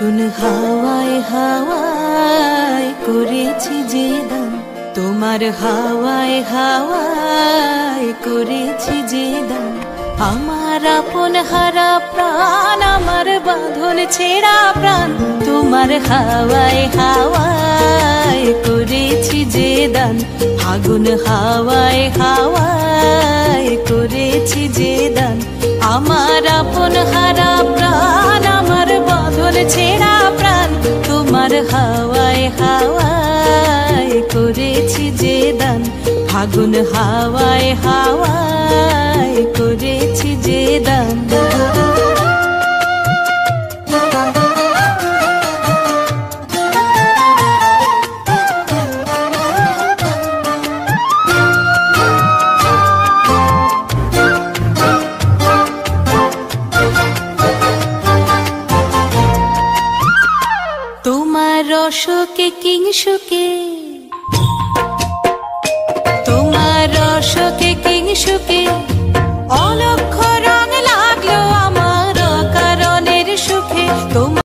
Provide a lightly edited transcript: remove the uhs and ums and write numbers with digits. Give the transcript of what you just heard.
ফাগুন হাওয়ায় হাওয়ায় করেছি যে দান, তোমার হাওয়ায় হাওয়ায় করেছি যে দান। আমার আপন হারা প্রাণ, আমার বাঁধন ছেঁড়া প্রাণ, তোমার হাওয়ায় হাওয়ায় করেছি যে দান। ফাগুন হাওয়ায় হাওয়ায় করেছি যে দান। আমার আপন হারা প্রাণ, আমার বাঁধন ছেঁড়া প্রাণ, তোমার হাওয়ায় হাওয়ায় করেছি যে দান। ফাগুন হাওয়ায় হাওয়ায় করেছি যে দান। তোমার রসকে কিংসুকে, তোমার রসকে